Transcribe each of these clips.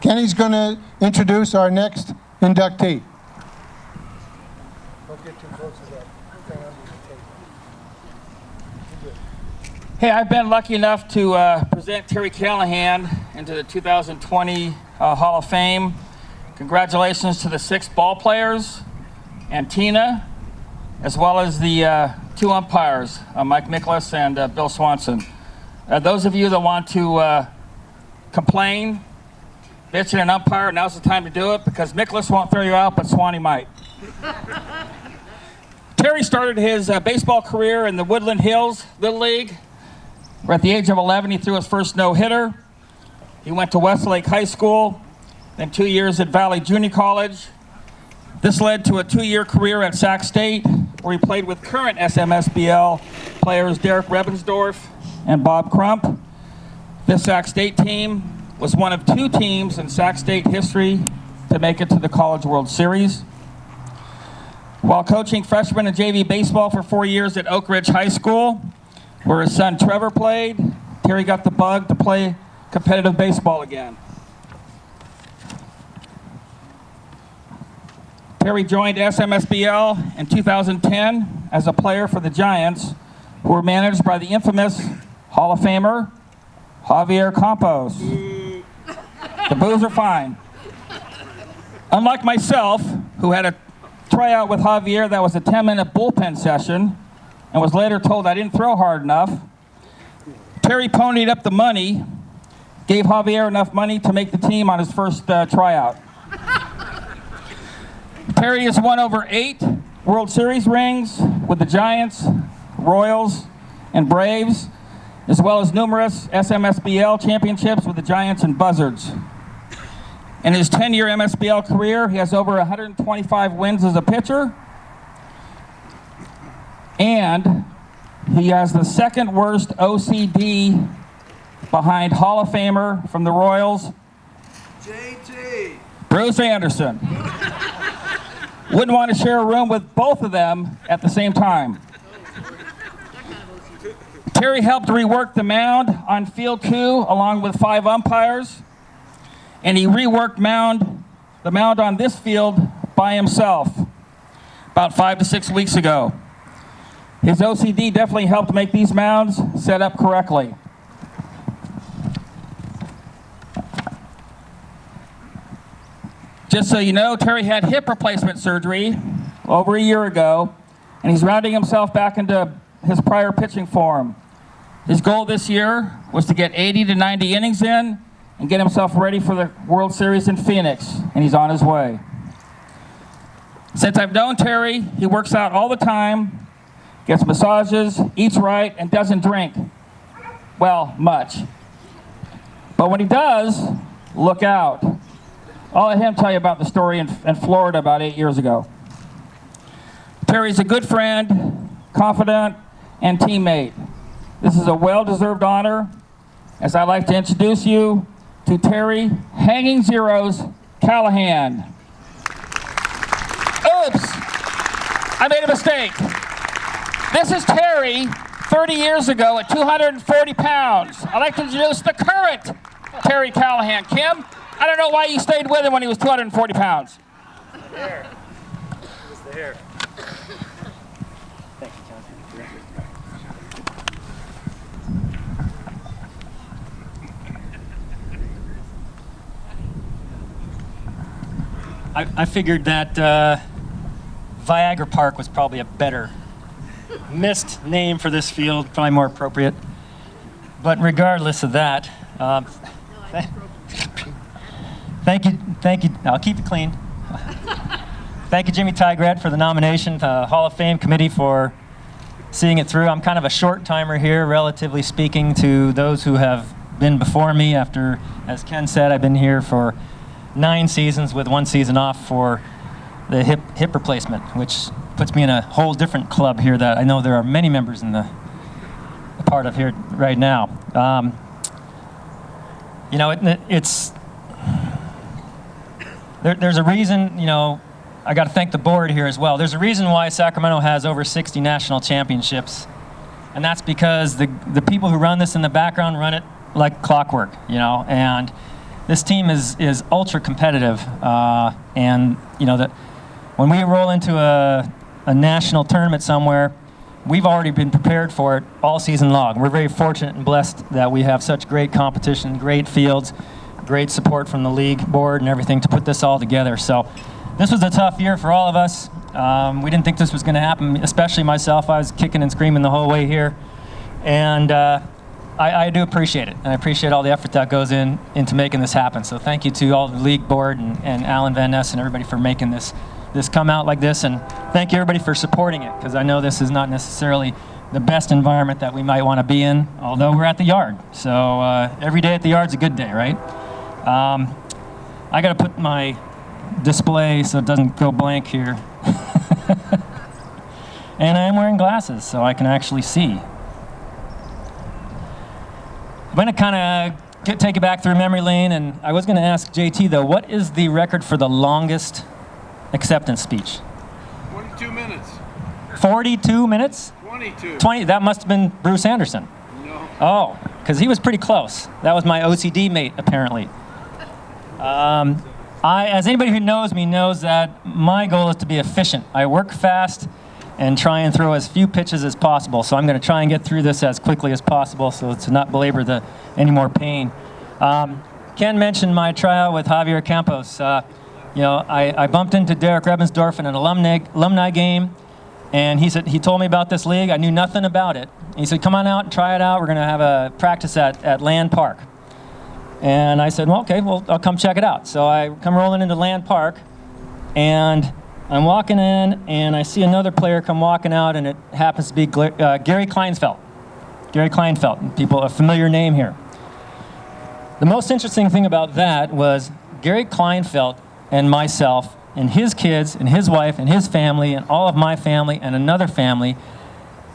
Kenny's going to introduce our next inductee. Don't get too close to that. Hey, I've been lucky enough to present Terry Callahan into the 2020 Hall of Fame. Congratulations to the 6 ball players and Tina, as well as the 2 umpires, Mike Miklas and Bill Swanson. Those of you that want to complain, bitch at an umpire, now's the time to do it, because Miklas won't throw you out, but Swanee might. Terry started his baseball career in the Woodland Hills Little League. At the age of 11, he threw his first no-hitter. He went to Westlake High School, then 2 years at Valley Junior College. This led to a 2-year career at Sac State, where he played with current SMSBL players Derek Rebensdorf and Bob Crump. This Sac State team was one of 2 teams in Sac State history to make it to the College World Series. While coaching freshman and JV baseball for 4 years at Oak Ridge High School, where his son Trevor played, Terry got the bug to play competitive baseball again. Terry joined SMSBL in 2010 as a player for the Giants, who were managed by the infamous Hall of Famer Javier Campos. The boos are fine. Unlike myself, who had a tryout with Javier that was a 10-minute bullpen session and was later told I didn't throw hard enough, Terry ponied up the money, gave Javier enough money to make the team on his first tryout. Terry has won over 8 World Series rings with the Giants, Royals, and Braves, as well as numerous SMSBL championships with the Giants and Buzzards. In his 10-year MSBL career, he has over 125 wins as a pitcher, and he has the 2nd worst OCD behind Hall of Famer from the Royals, JT. Bruce Anderson. Wouldn't want to share a room with both of them at the same time. Terry helped rework the mound on field 2 along with 5 umpires, and he reworked the mound on this field by himself about 5 to 6 weeks ago. His OCD definitely helped make these mounds set up correctly. Just so you know, Terry had hip replacement surgery over a year ago, and he's rounding himself back into his prior pitching form. His goal this year was to get 80 to 90 innings in and get himself ready for the World Series in Phoenix, and he's on his way. Since I've known Terry, he works out all the time, gets massages, eats right, and doesn't drink. Well, much. But when he does, look out. I'll let him tell you about the story in Florida about 8 years ago. Terry's a good friend, confidant, and teammate. This is a well-deserved honor, as I'd like to introduce you to Terry Hanging Zeros Callahan. Oops, I made a mistake. This is Terry 30 years ago at 240 pounds. I'd like to introduce the current Terry Callahan. Kim, I don't know why you stayed with him when he was 240 pounds. The hair. It was the hair. Thank you, John. I figured that Viagra Park was probably a better missed name for this field, probably more appropriate. But regardless of that, thank you. I'll keep it clean. Thank you, Jimmy Tygrad, for the nomination, the Hall of Fame committee for seeing it through. I'm kind of a short timer here, relatively speaking, to those who have been before me. After, as Ken said, I've been here for 9 seasons with 1 season off for the hip replacement, which puts me in a whole different club here that I know there are many members in the part of here right now. You know, there's a reason, you know, I got to thank the board here as well. There's a reason why Sacramento has over 60 national championships, and that's because the people who run this in the background run it like clockwork, you know, and this team is ultra competitive, and you know that when we roll into a national tournament somewhere, we've already been prepared for it all season long. We're very fortunate and blessed that we have such great competition, great fields, great support from the league board and everything to put this all together. So this was a tough year for all of us. We didn't think this was going to happen, especially myself. I was kicking and screaming the whole way here, and I do appreciate it, and I appreciate all the effort that goes into making this happen. So thank you to all the league board and Alan Van Ness and everybody for making this come out like this, and thank you everybody for supporting it, because I know this is not necessarily the best environment that we might want to be in, although we're at the yard. So every day at the yard's a good day, right? I got to put my display so it doesn't go blank here. And I am wearing glasses so I can actually see. I'm going to kind of take it back through memory lane, and I was going to ask JT, though, what is the record for the longest acceptance speech? 22 minutes. 42 minutes? 22. 20, that must have been Bruce Anderson. No. Oh, because he was pretty close. That was my OCD mate, apparently. As anybody who knows me knows that my goal is to be efficient. I work fast and try and throw as few pitches as possible. So I'm going to try and get through this as quickly as possible so to not belabor any more pain. Ken mentioned my tryout with Javier Campos. You know, I bumped into Derek Rebensdorf in an alumni game, and he told me about this league. I knew nothing about it. He said, come on out and try it out. We're going to have a practice at Land Park. And I said, well, okay, well, I'll come check it out. So I come rolling into Land Park, and I'm walking in, and I see another player come walking out, and it happens to be Gary Kleinfeld. Gary Kleinfeld, people, a familiar name here. The most interesting thing about that was Gary Kleinfeld and myself and his kids and his wife and his family and all of my family and another family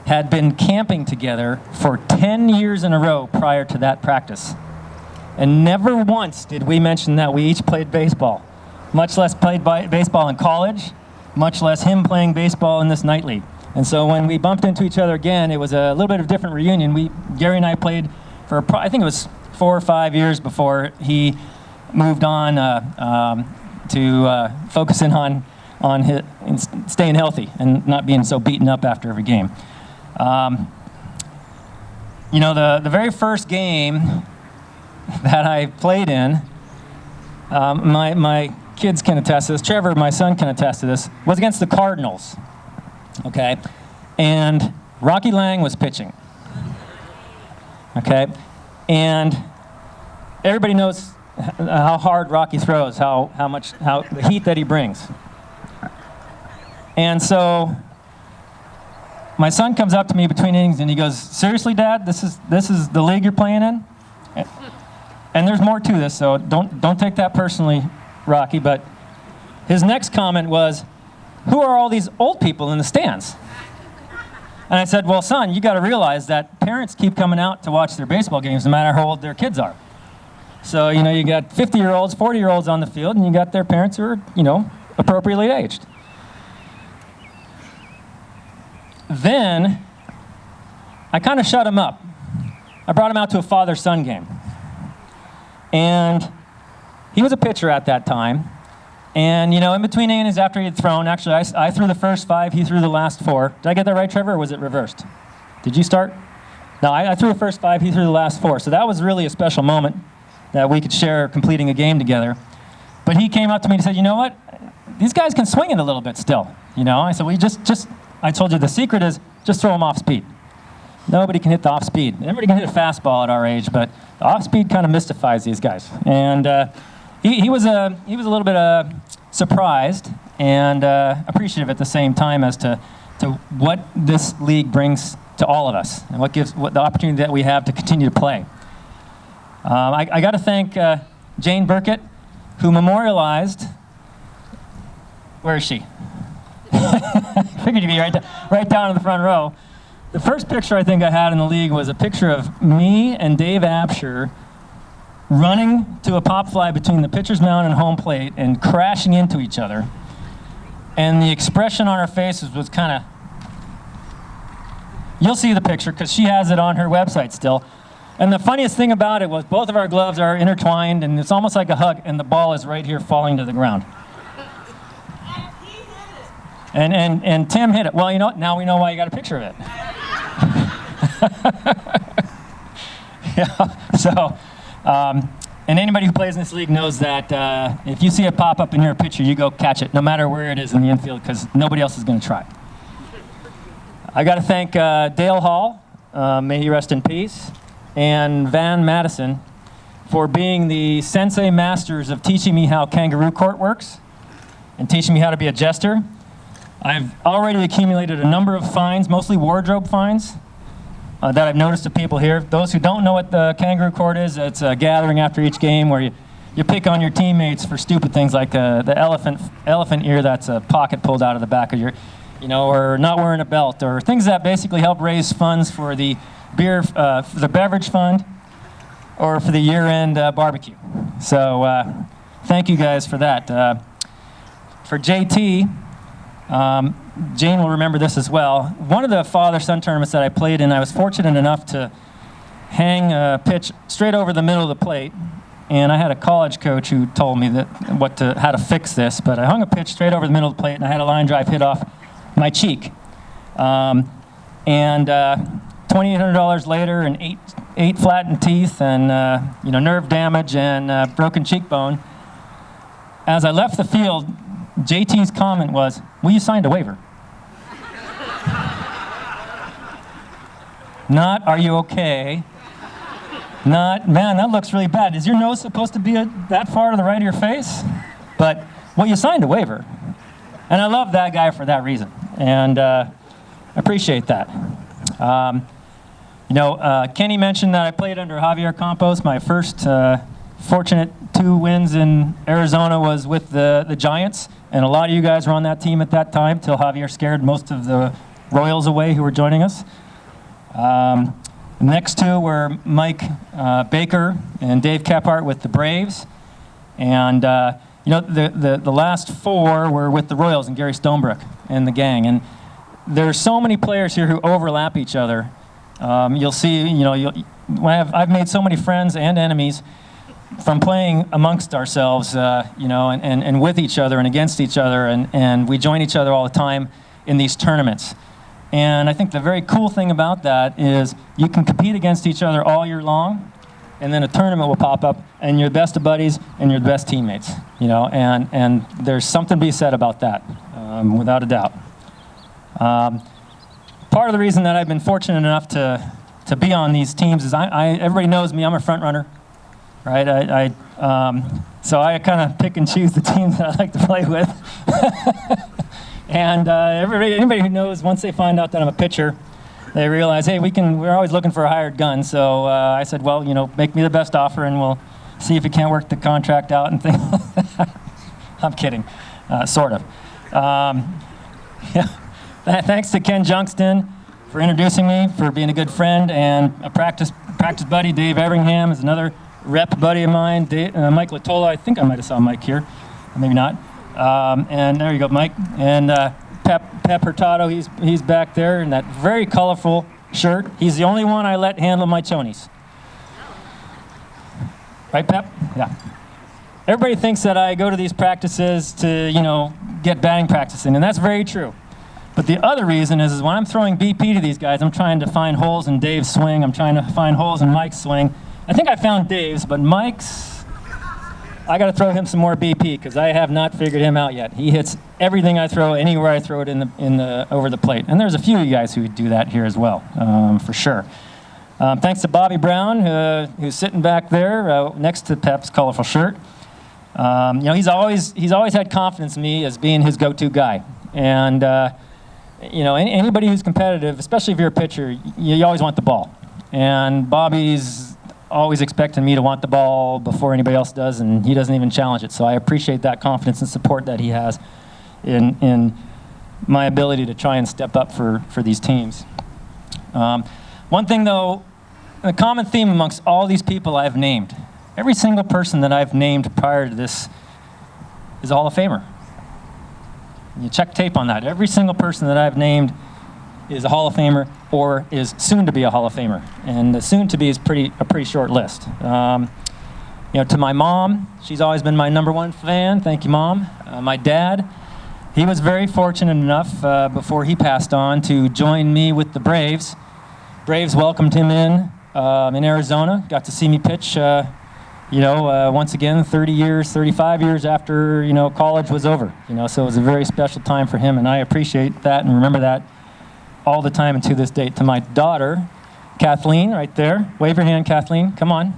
had been camping together for 10 years in a row prior to that practice. And never once did we mention that we each played baseball, much less played baseball in college, much less him playing baseball in this night league. And so when we bumped into each other again, it was a little bit of a different reunion. Gary and I played for, I think it was 4 or 5 years before he moved on to focusing on staying healthy and not being so beaten up after every game. You know, the very first game that I played in, my kids can attest to this, Trevor, my son, can attest to this, was against the Cardinals, okay? And Rocky Lang was pitching, okay? And everybody knows how hard Rocky throws, how the heat that he brings. And so my son comes up to me between innings and he goes, seriously, Dad, this is the league you're playing in? And there's more to this, so don't take that personally, Rocky, but his next comment was, who are all these old people in the stands? And I said, well, son, you got to realize that parents keep coming out to watch their baseball games no matter how old their kids are. So, you know, you got 50-year-olds, 40-year-olds on the field, and you got their parents who are, you know, appropriately aged. Then I kind of shut him up. I brought him out to a father-son game. And he was a pitcher at that time. And, you know, in between innings after he had thrown, actually, I threw the first 5, he threw the last 4. Did I get that right, Trevor, or was it reversed? Did you start? No, I threw the first 5, he threw the last 4. So that was really a special moment that we could share completing a game together. But he came up to me and said, you know what? These guys can swing it a little bit still. You know, I said, well, I told you the secret is just throw them off speed. Nobody can hit the off speed. Everybody can hit a fastball at our age, but the off speed kind of mystifies these guys. And he was a little bit surprised and appreciative at the same time as to what this league brings to all of us and what the opportunity that we have to continue to play. I got to thank Jane Burkett, who memorialized. Where is she? Figured you'd be right down in the front row. The first picture I think I had in the league was a picture of me and Dave Absher running to a pop fly between the pitcher's mound and home plate and crashing into each other. And the expression on our faces was kind of, you'll see the picture because she has it on her website still. And the funniest thing about it was both of our gloves are intertwined, and it's almost like a hug, and the ball is right here falling to the ground. And Tim hit it. Well, you know what? Now we know why you got a picture of it. Yeah. So, and anybody who plays in this league knows that if you see it pop up in your picture, you go catch it, no matter where it is in the infield, because nobody else is going to try. I got to thank Dale Hall, may he rest in peace, and Van Madison for being the sensei masters of teaching me how kangaroo court works and teaching me how to be a jester. I've already accumulated a number of fines, mostly wardrobe fines, that I've noticed to people here. Those who don't know what the kangaroo court is, it's a gathering after each game where you pick on your teammates for stupid things like the elephant ear that's a pocket pulled out of the back of your, or not wearing a belt, or things that basically help raise funds for the for the beverage fund, or for the year-end barbecue. So thank you guys for that. For JT, Jane will remember this as well. One of the father-son tournaments that I played in, I was fortunate enough to hang a pitch straight over the middle of the plate, and I had a college coach who told me how to fix this, but I hung a pitch straight over the middle of the plate, and I had a line drive hit off my cheek. $2,800 later, and eight flattened teeth, and nerve damage and broken cheekbone. As I left the field, JT's comment was, "Well, you signed a waiver." Not, "Are you okay?" Not, "Man, that looks really bad. Is your nose supposed to be that far to the right of your face?" But, "Well, you signed a waiver." And I love that guy for that reason, and appreciate that. Kenny mentioned that I played under Javier Campos. My first fortunate 2 wins in Arizona was with the Giants, and a lot of you guys were on that team at that time till Javier scared most of the Royals away who were joining us. The next 2 were Mike Baker and Dave Kephart with the Braves, and the last 4 were with the Royals and Gary Stonebrook and the gang. And there's so many players here who overlap each other. You'll see, I've made so many friends and enemies from playing amongst ourselves, and with each other and against each other, and we join each other all the time in these tournaments. And I think the very cool thing about that is you can compete against each other all year long, and then a tournament will pop up, and you're the best of buddies, and you're the best teammates, and there's something to be said about that, without a doubt. Part of the reason that I've been fortunate enough to be on these teams is everybody knows me, I'm a front runner, right? So I kind of pick and choose the teams that I like to play with. And anybody who knows, once they find out that I'm a pitcher, they realize, hey, we're always looking for a hired gun. So I said, well, make me the best offer, and we'll see if we can't work the contract out and things like that. I'm kidding, sort of. Yeah. Thanks to Ken Junkston for introducing me, for being a good friend, and a practice buddy. Dave Everingham is another rep buddy of mine. Mike Latola, I think I might have saw Mike here, maybe not. And there you go, Mike. And Pep Hurtado, he's back there in that very colorful shirt. He's the only one I let handle my chonies. Right, Pep? Yeah. Everybody thinks that I go to these practices to, get batting practice in, and that's very true. But the other reason is when I'm throwing BP to these guys, I'm trying to find holes in Dave's swing. I'm trying to find holes in Mike's swing. I think I found Dave's, but Mike's, I got to throw him some more BP because I have not figured him out yet. He hits everything I throw, anywhere I throw it in the over the plate. And there's a few of you guys who do that here as well, for sure. Thanks to Bobby Brown, who's sitting back there next to Pep's colorful shirt. He's always had confidence in me as being his go-to guy. And anybody who's competitive, especially if you're a pitcher, you always want the ball. And Bobby's always expecting me to want the ball before anybody else does, and he doesn't even challenge it. So I appreciate that confidence and support that he has in my ability to try and step up for these teams. One thing, though, a common theme amongst all these people I've named, every single person that I've named prior to this is a Hall of Famer. You check tape on that. Every single person that I've named is a Hall of Famer or is soon to be a Hall of Famer. And the soon to be is a pretty short list. To my mom, she's always been my #1 fan. Thank you, Mom. My dad, he was very fortunate enough before he passed on to join me with the Braves. Braves welcomed him in Arizona. Got to see me pitch, once again, 30 years, 35 years after, college was over. So it was a very special time for him, and I appreciate that and remember that all the time and to this date. To my daughter, Kathleen, right there. Wave your hand, Kathleen. Come on.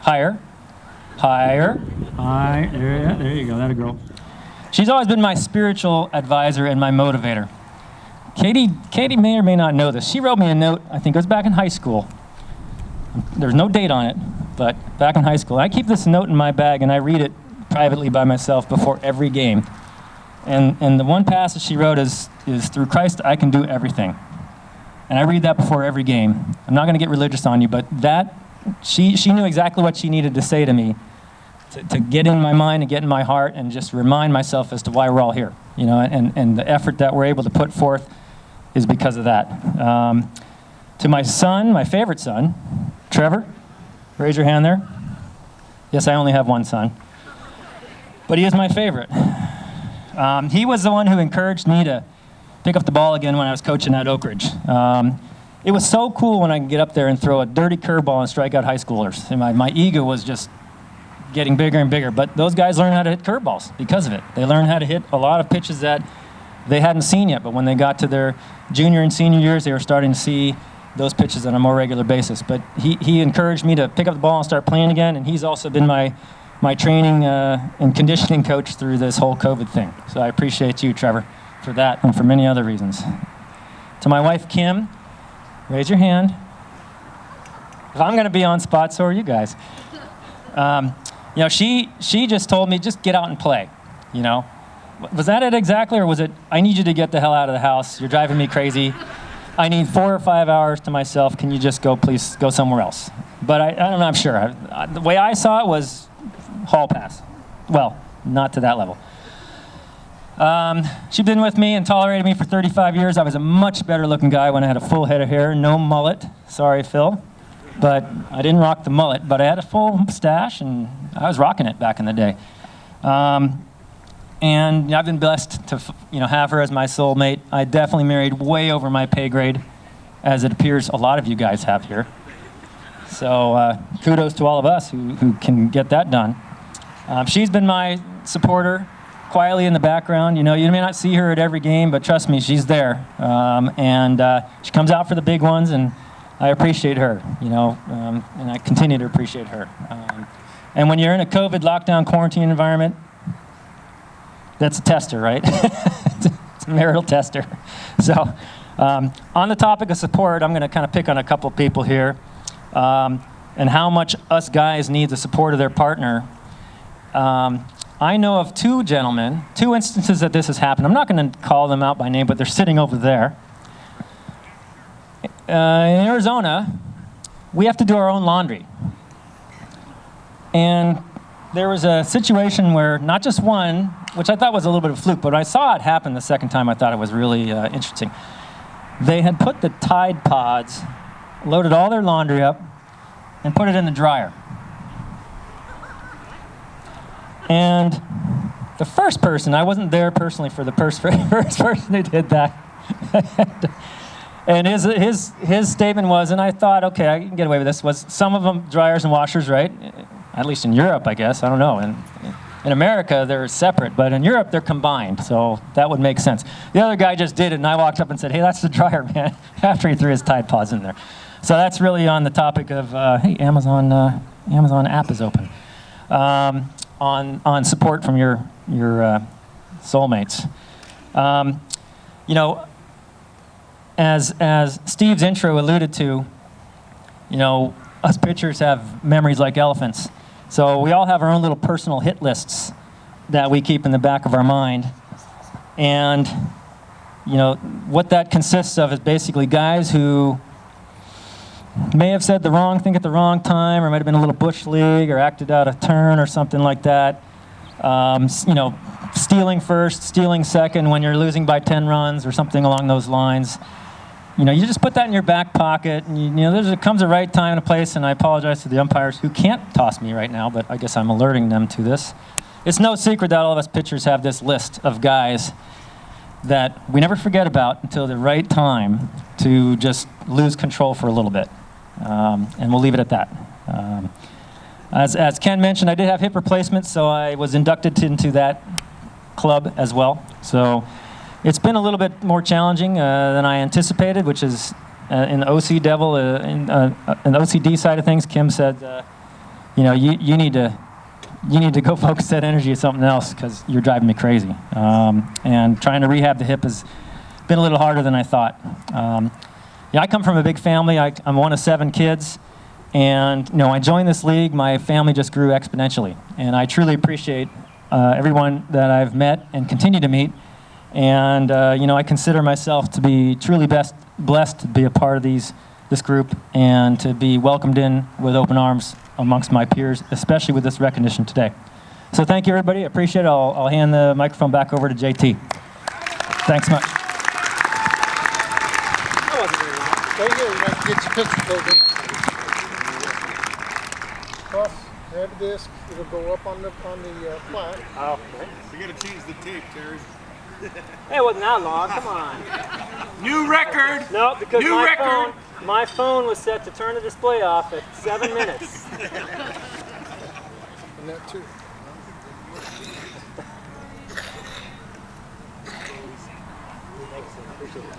Higher. Higher. High. There you go. That a girl. She's always been my spiritual advisor and my motivator. Katie may or may not know this. She wrote me a note, I think it was back in high school. There's no date on it, but back in high school. I keep this note in my bag and I read it privately by myself before every game. And the one passage she wrote is through Christ I can do everything. And I read that before every game. I'm not going to get religious on you, but that she knew exactly what she needed to say to me to get in my mind and get in my heart and just remind myself as to why we're all here. And the effort that we're able to put forth is because of that. To my son, my favorite son, Trevor, raise your hand there. Yes, I only have one son. But he is my favorite. He was the one who encouraged me to pick up the ball again when I was coaching at Oak Ridge. It was so cool when I could get up there and throw a dirty curveball and strike out high schoolers. And my ego was just getting bigger and bigger. But those guys learned how to hit curveballs because of it. They learned how to hit a lot of pitches that they hadn't seen yet. But when they got to their junior and senior years, they were starting to see those pitches on a more regular basis. But he encouraged me to pick up the ball and start playing again. And he's also been my training and conditioning coach through this whole COVID thing. So I appreciate you, Trevor, for that and for many other reasons. To my wife, Kim, raise your hand. If I'm going to be on spot, so are you guys. She just told me, just get out and play. Was that it exactly, or was it, I need you to get the hell out of the house. You're driving me crazy. I need 4 or 5 hours to myself. Can you just please go somewhere else? But I don't know, I'm sure. The way I saw it was hall pass. Well, not to that level. She'd been with me and tolerated me for 35 years. I was a much better looking guy when I had a full head of hair, no mullet. Sorry, Phil. But I didn't rock the mullet, but I had a full stash and I was rocking it back in the day. And I've been blessed to have her as my soulmate. I definitely married way over my pay grade, as it appears a lot of you guys have here. So kudos to all of us who can get that done. She's been my supporter quietly in the background. You may not see her at every game, but trust me, she's there. And she comes out for the big ones, and I appreciate her, and I continue to appreciate her. And when you're in a COVID lockdown quarantine environment, that's a tester, right? It's a marital tester. So on the topic of support, I'm going to kind of pick on a couple people here and how much us guys need the support of their partner. I know of two instances that this has happened. I'm not going to call them out by name, but they're sitting over there. In Arizona, we have to do our own laundry. And there was a situation where not just one, which I thought was a little bit of a fluke, but when I saw it happen the second time, I thought it was really interesting. They had put the Tide Pods, loaded all their laundry up, and put it in the dryer. And the first person, I wasn't there personally for the first person who did that. And his statement was, and I thought, okay, I can get away with this, was some of them dryers and washers, right? At least in Europe, I guess. I don't know. In America, they're separate, but in Europe, they're combined, so that would make sense. The other guy just did it, and I walked up and said, hey, that's the dryer, man, after he threw his Tide Pods in there. So that's really on the topic of, hey, Amazon app is open, on support from your soulmates. As Steve's intro alluded to, us pitchers have memories like elephants. So we all have our own little personal hit lists that we keep in the back of our mind. And, what that consists of is basically guys who may have said the wrong thing at the wrong time, or might have been a little bush league, or acted out a turn or something like that. Stealing first, stealing second when you're losing by 10 runs or something along those lines. you just put that in your back pocket, and there comes a right time and a place, and I apologize to the umpires who can't toss me right now, but I guess I'm alerting them to this. It's no secret that all of us pitchers have this list of guys that we never forget about until the right time to just lose control for a little bit. And we'll leave it at that. As Ken mentioned, I did have hip replacements, so I was inducted into that club as well. So it's been a little bit more challenging than I anticipated, which is in the OC Devil, in the OCD side of things. Kim said, you need to go focus that energy on something else because you're driving me crazy. And trying to rehab the hip has been a little harder than I thought. I come from a big family. I'm one of 7 kids. And I joined this league, my family just grew exponentially. And I truly appreciate everyone that I've met and continue to meet. And I consider myself to be truly blessed to be a part of this group and to be welcomed in with open arms amongst my peers, especially with this recognition today. So thank you, everybody. I appreciate it. I'll hand the microphone back over to JT. Thanks much. Right here, you might get your picture taken. Toss, grab a disc, it'll go up on the plaque. Oh, You gotta change the tape, Terry. hey, it wasn't that long. Come on. New record! No, because New record! my phone was set to turn the display off at 7 minutes. And that too. Thanks, appreciate it.